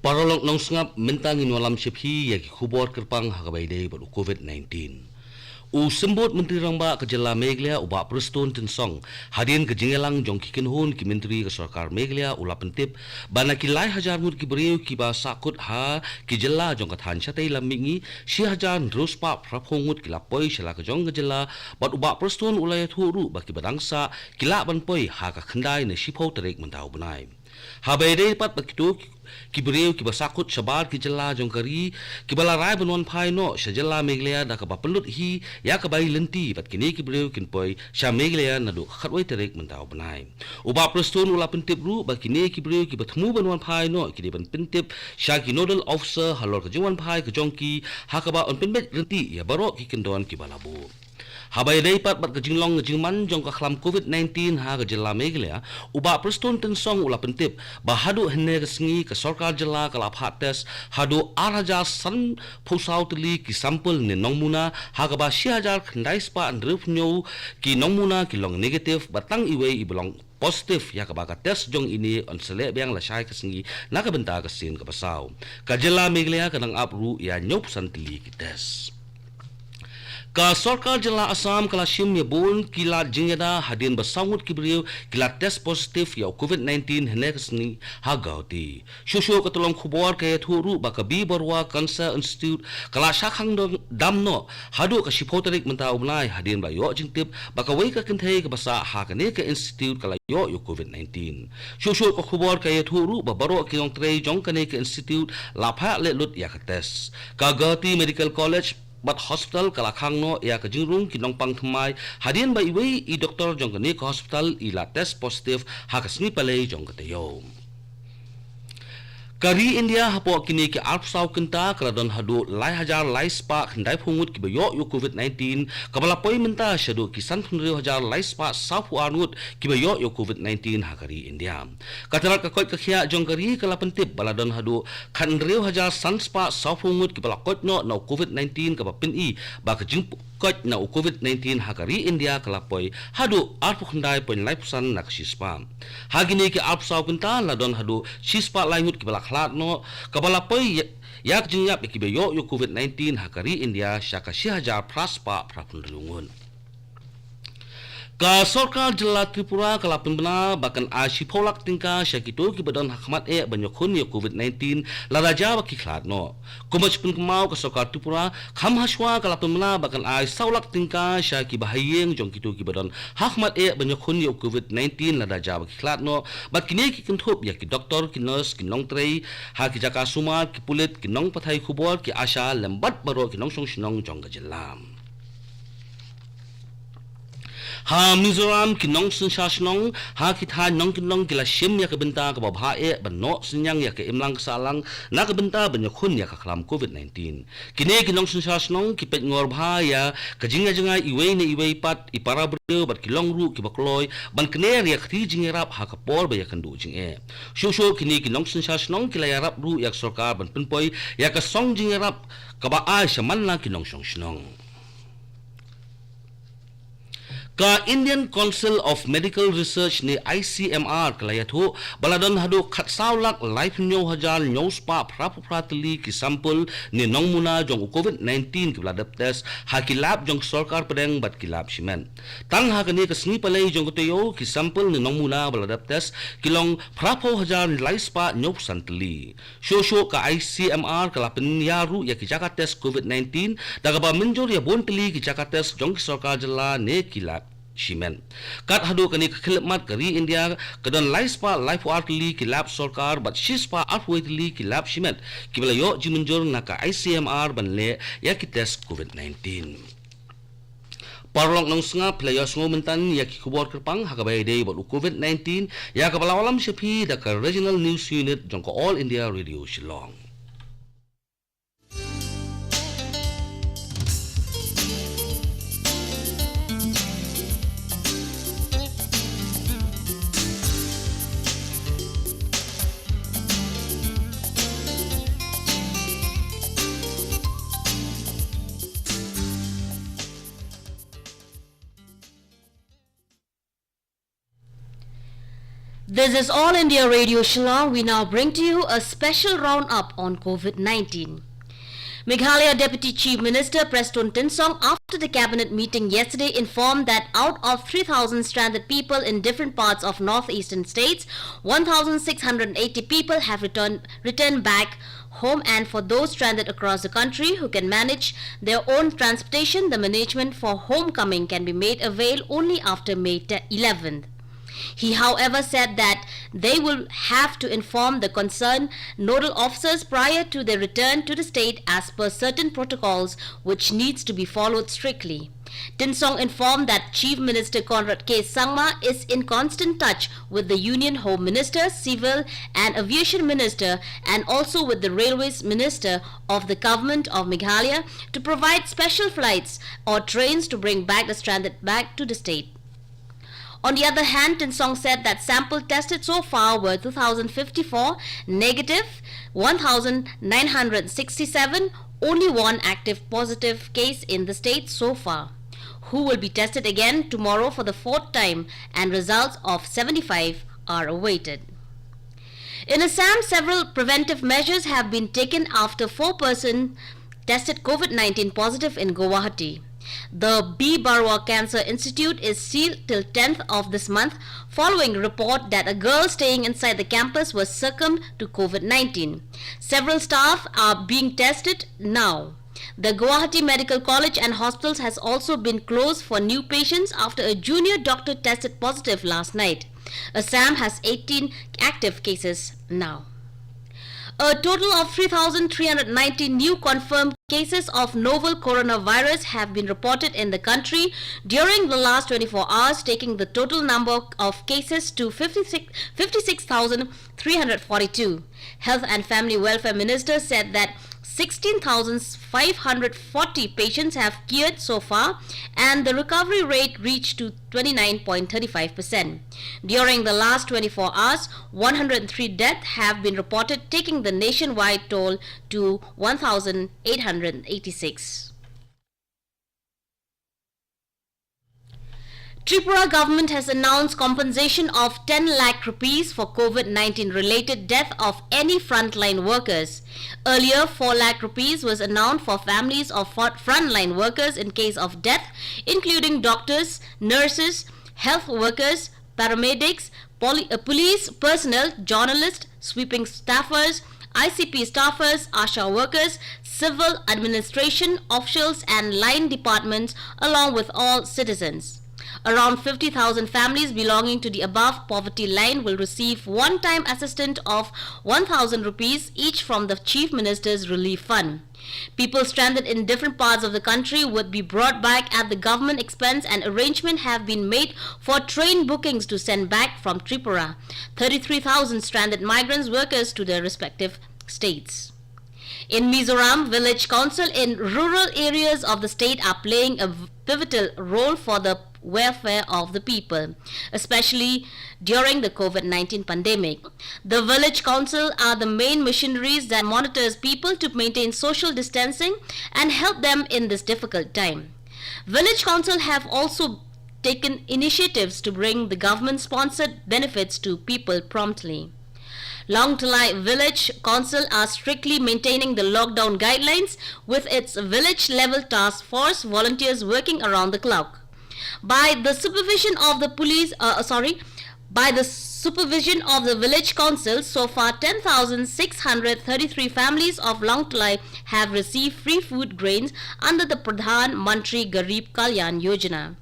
Parolong nong sngap mentangin walam sephi ya ki khubor kerpang hagabai dei baru COVID-19. Sembut Menteri Rangba Kejala Meghalaya uba Preston Tensong hadin ke jengelang jong kikin hun ki Menteri ke Sarkar Meghalaya ula pentip bana ki lai hajar mut ki beriu ki ba sakut ha ki jela jong kathan chatai lamingi si hajar terus pa praphongut ki lapoi sela ke jong kejela bat uba Preston ulai thuru ba ki badangsa ki la ban poi ha ka khandai ne sipho terik mentau benai. Habai dei pat begitu ki beriu ki basakut sabar ki jela jong kari ki balarai benon phai no sajela Meghalaya da ka bapelut hi ya ka bai lenti pat kini ki beriu kin poi sha Meghalaya na du khatwai terik mentau benai uba Preston ula pentip ru ba kini ki beriu ki bathmu benon phai no ki ban pentip sha ki nodal officer halor ka jongwan phai ka jongki ha ka ba on penbet lenti ya baro ki kendon ki balabu. Habai dei pat bat kejinglong kejingman jong ka khlam COVID-19 ha ka jela Meghalaya uba Preston Tensong ula pentip bahadu hene kesengi ke sarkar jela kalap hat tes hadu araja san phusau teli ki sampel ne nongmuna ha ka ba 6000 khandai spa andruf nyo ki nongmuna ki long negative batang iwe ibelong positif ya ka ba ka test jong ini on sele biang la shai kesengi na ka benta ka sin ka pasau ka jela Meghalaya kanang apru ya nyop san teli ki test. Ka sarkar jela Assam kala shim ya bon kila jingeda hadin basangut kibriu kila test positif ya COVID-19 hene kesni hagauti shusho katolong khubor ke thuru bakabi barwa cancer institute kala shakhang damno hadu ka shipoterik menta umnai hadin ba yo jingtip bakawai ka kinthei ka basa ha ka ne ka institute kala yo COVID-19 shusho ka khubor ke thuru ba baro kiong trei jong ka ne ka institute la pha le lut ya ka test ka gauti medical college bat hospital kalakhang no ya ka jingrung kinong pang thmai hadin ba iwei I doktor jong ka ne ka hospital ila test positive ha ka sni palei jong ka tayo. Kari India hapo kini ki arpsau kenta kaladon hadu lai hajar lai spa khandai phungut ki bayo yo COVID-19 kabala poi menta shadu kisan phunri hajar lai spa safu anut ki bayo yo COVID-19 ha kari India katara ka koi ka khia jong kari kala pentip baladon hadu khandri hajar san spa safu ngut ki bala kot no COVID-19 ka bapin I ba ka jing kot na COVID-19 ha kari India kala poi hadu arpu khandai pon lai pusan na sispa hagini ki arpsau kenta ladon hadu sispa lai ngut ki bala khlat no kabala poi yak jingyap ki bayo yo COVID-19 ha kari India syaka 6000 praspa prapun lungun. Ka sarkar jela Tripura kala pembena bahkan asipolak tingka syakito ki badan hakmat banyokun ya COVID-19 la raja baki khlat no kumach pun kemau ka sarkar Tripura kham haswa kala pembena bahkan saulak tingka syaki bahayeng jong kito ki badan hakmat banyokun ya COVID-19 la raja baki khlat no bakini ki kinthop ya ki doktor ki nurse ki nong trei ha ki jaka suma ki pulit ki nong pathai khubor ki asha lembat baro ki nong song sinong jong gajelam. Ha Mizoram kinong sensasnong ha kita nong kinong kila shim ya kebenta ka babha bano senyang ya ke imlang salang na kebenta banyakhun ya ka khlam COVID-19 kini kinong sensasnong kipet ngor bha ya kajinga jinga iwei ne iwei pat ipara breu bat kilong ru ki bakloi ban kner ya khri jingerap ha ka por ba ya kandu jinge shusho kini kinong sensasnong kila ya rap ru ya sarkar ban penpoi ya ka song jingerap ka ba ai saman na kinong song snong. Ka Indian Council of Medical Research ni ICMR kalayatho baladon hadu khatsaulak life nyo hajar nyo spa prapratli ki sampel ni nongmuna jong COVID-19 ki bladap test hakilap jong sarkar pedeng bat kilap simen tang ha kani kasni palai jong koteyo ki sampel ni nongmuna bladap test kilong prapo hajar life spa nyo santli shosho ka ICMR kalapen yaru ya ki jaka test COVID-19 daga ba menjor ya bontli ki jaka test jong sarkar jela ne kilap Shimen. Kat hadu kani khilmat kari India kadon laispa life artli ki lab sarkar bat shispa artli ki lab shimen ki bala yo jimunjor naka ICMR banle ya ki test COVID-19. Parlong nong snga player smo mentan ya ki kubor kerpang hakabai dei bot COVID-19 ya ka bala alam sepi da ka regional news unit jongko All India Radio Shillong. This is All India Radio Shillong. We now bring to you a special roundup on COVID-19. Meghalaya Deputy Chief Minister Preston Tinsong, after the cabinet meeting yesterday, informed that out of 3,000 stranded people in different parts of northeastern states, 1,680 people have returned back home, and for those stranded across the country who can manage their own transportation, the management for homecoming can be made avail only after May 11th. He, however, said that they will have to inform the concerned nodal officers prior to their return to the state as per certain protocols which needs to be followed strictly. Tinsong informed that Chief Minister Conrad K. Sangma is in constant touch with the Union Home Minister, Civil and Aviation Minister, and also with the Railways Minister of the Government of Meghalaya to provide special flights or trains to bring back the stranded back to the state. On the other hand, Tinsong said that samples tested so far were 2,054, negative 1,967, only one active positive case in the state so far, who will be tested again tomorrow for the fourth time, and results of 75 are awaited. In Assam, several preventive measures have been taken after 4 persons tested COVID-19 positive in Guwahati. The B. Barwa Cancer Institute is sealed till 10th of this month following a report that a girl staying inside the campus was succumbed to COVID-19. Several staff are being tested now. The Guwahati Medical College and Hospitals has also been closed for new patients after a junior doctor tested positive last night. Assam has 18 active cases now. A total of 3,390 new confirmed cases of novel coronavirus have been reported in the country during the last 24 hours, taking the total number of cases to 56,342. Health and Family Welfare Minister said that 16,540 patients have cured so far, and the recovery rate reached to 29.35%. During the last 24 hours, 103 deaths have been reported, taking the nationwide toll to 1,886. Tripura government has announced compensation of 10 lakh rupees for COVID-19 related death of any frontline workers. Earlier, 4 lakh rupees was announced for families of frontline workers in case of death, including doctors, nurses, health workers, paramedics, police personnel, journalists, sweeping staffers, ICP staffers, ASHA workers, civil administration officials and line departments, along with all citizens. Around 50,000 families belonging to the above poverty line will receive one-time assistance of 1,000 rupees each from the Chief Minister's Relief Fund. People stranded in different parts of the country would be brought back at the government expense, and arrangements have been made for train bookings to send back from Tripura 33,000 stranded migrants workers to their respective states. In Mizoram, village council in rural areas of the state are playing a pivotal role for the welfare of the people, especially during the COVID-19 pandemic. The village council are the main missionaries that monitors people to maintain social distancing and help them in this difficult time. Village council have also taken initiatives to bring the government-sponsored benefits to people promptly. Long Talai Village Council are strictly maintaining the lockdown guidelines with its village-level task force volunteers working around the clock. By the supervision of the village council, so far 10,633 families of Long Talai have received free food grains under the Pradhan Mantri Garib Kalyan Yojana.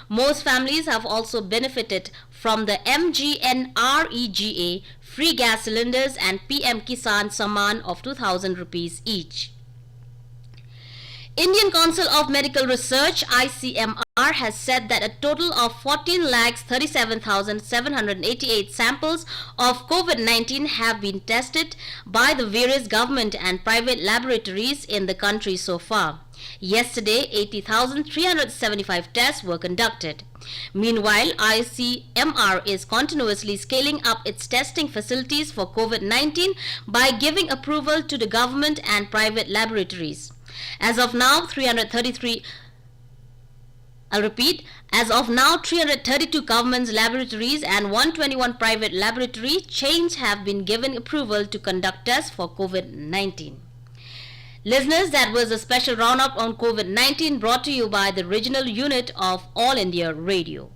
Most families have also benefited from the MGNREGA free gas cylinders and PM Kisan Samman of 2,000 rupees each. Indian Council of Medical Research (ICMR) has said that a total of 14,37,788 samples of COVID-19 have been tested by the various government and private laboratories in the country so far. Yesterday, 80,375 tests were conducted. Meanwhile, ICMR is continuously scaling up its testing facilities for COVID-19 by giving approval to the government and private laboratories. As of now, 333 I'll repeat, as of now, 332 government laboratories and 121 private laboratory chains have been given approval to conduct tests for COVID-19. Listeners, that was a special roundup on COVID-19 brought to you by the regional unit of All India Radio.